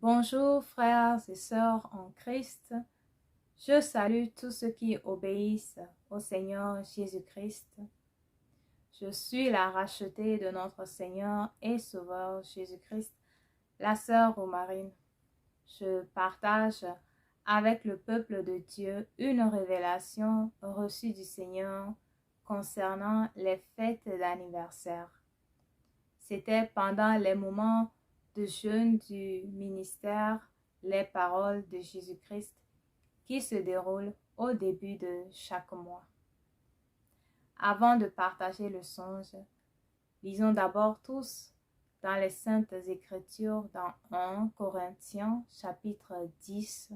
Bonjour frères et sœurs en Christ. Je salue tous ceux qui obéissent au Seigneur Jésus-Christ. Je suis la rachetée de notre Seigneur et Sauveur Jésus-Christ, la sœur Romarine. Je partage avec le peuple de Dieu une révélation reçue du Seigneur concernant les fêtes d'anniversaire. C'était pendant les moments de jeûne du ministère, les paroles de Jésus-Christ qui se déroulent au début de chaque mois. Avant de partager le songe, lisons d'abord tous dans les Saintes Écritures dans 1 Corinthiens chapitre 10,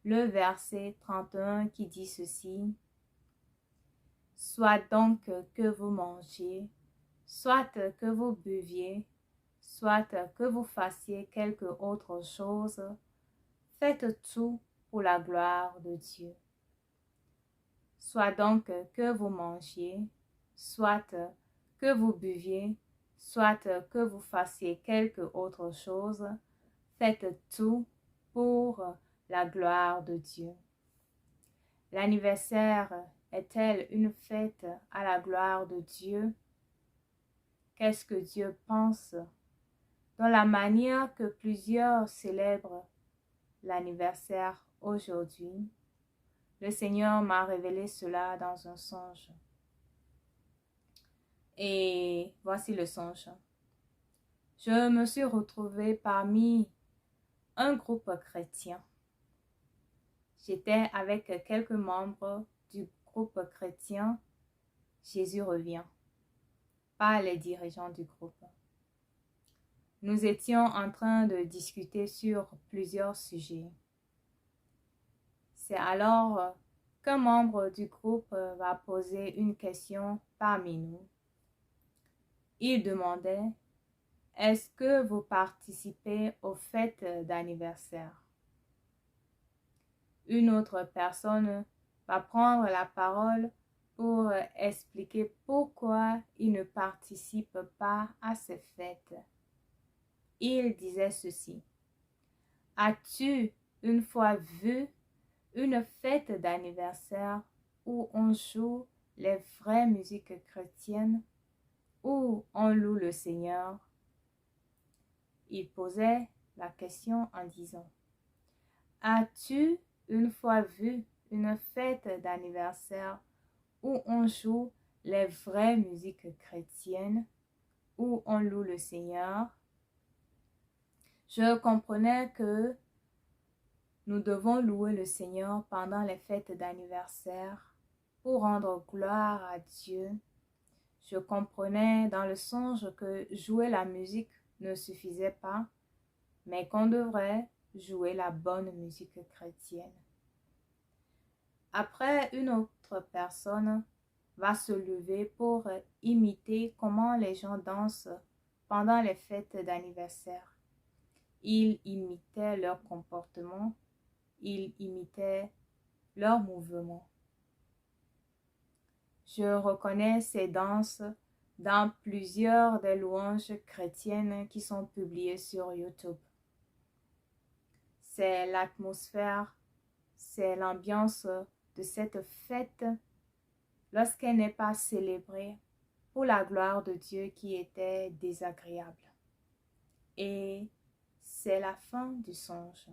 le verset 31 qui dit ceci: « Soit donc que vous mangiez, soit que vous buviez, soit que vous fassiez quelque autre chose, faites tout pour la gloire de Dieu. Soit donc que vous mangiez, soit que vous buviez, soit que vous fassiez quelque autre chose, faites tout pour la gloire de Dieu. » L'anniversaire est-elle une fête à la gloire de Dieu? Qu'est-ce que Dieu pense? Dans la manière que plusieurs célèbrent l'anniversaire aujourd'hui, le Seigneur m'a révélé cela dans un songe. Et voici le songe. Je me suis retrouvée parmi un groupe chrétien. J'étais avec quelques membres du groupe chrétien Jésus revient, pas les dirigeants du groupe. Nous étions en train de discuter sur plusieurs sujets. C'est alors qu'un membre du groupe va poser une question parmi nous. Il demandait: « Est-ce que vous participez aux fêtes d'anniversaire? » Une autre personne va prendre la parole pour expliquer pourquoi il ne participe pas à ces fêtes. Il disait ceci: « As-tu une fois vu une fête d'anniversaire où on joue les vraies musiques chrétiennes, où on loue le Seigneur? » Il posait la question en disant: « As-tu une fois vu une fête d'anniversaire où on joue les vraies musiques chrétiennes, où on loue le Seigneur? » Je comprenais que nous devons louer le Seigneur pendant les fêtes d'anniversaire pour rendre gloire à Dieu. Je comprenais dans le songe que jouer la musique ne suffisait pas, mais qu'on devrait jouer la bonne musique chrétienne. Après, une autre personne va se lever pour imiter comment les gens dansent pendant les fêtes d'anniversaire. Il imitait leur comportement, il imitait leurs mouvements. Je reconnais ces danses dans plusieurs des louanges chrétiennes qui sont publiées sur YouTube. C'est l'atmosphère, c'est l'ambiance de cette fête lorsqu'elle n'est pas célébrée pour la gloire de Dieu qui était désagréable. Et c'est la fin du songe.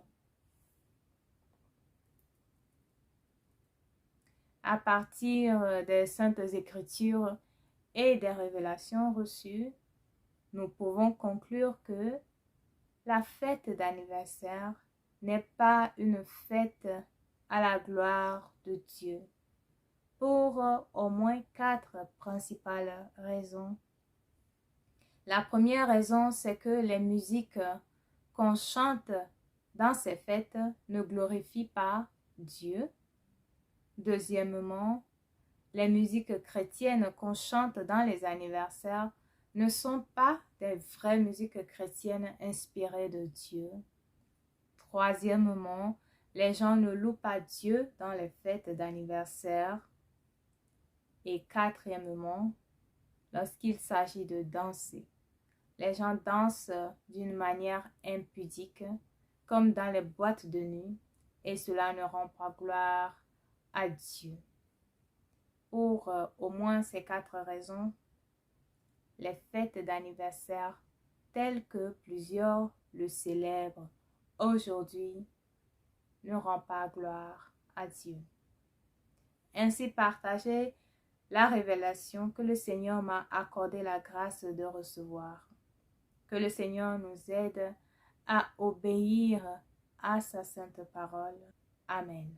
À partir des Saintes Écritures et des révélations reçues, nous pouvons conclure que la fête d'anniversaire n'est pas une fête à la gloire de Dieu, pour au moins 4 principales raisons. La première raison, c'est que les musiques qu'on chante dans ces fêtes ne glorifient pas Dieu. Deuxièmement, les musiques chrétiennes qu'on chante dans les anniversaires ne sont pas des vraies musiques chrétiennes inspirées de Dieu. Troisièmement, les gens ne louent pas Dieu dans les fêtes d'anniversaire. Et quatrièmement, lorsqu'il s'agit de danser, les gens dansent d'une manière impudique, comme dans les boîtes de nuit, et cela ne rend pas gloire à Dieu. Pour au moins ces 4 raisons, les fêtes d'anniversaire telles que plusieurs le célèbrent aujourd'hui ne rend pas gloire à Dieu. Ainsi partager la révélation que le Seigneur m'a accordé la grâce de recevoir. Que le Seigneur nous aide à obéir à sa sainte parole. Amen.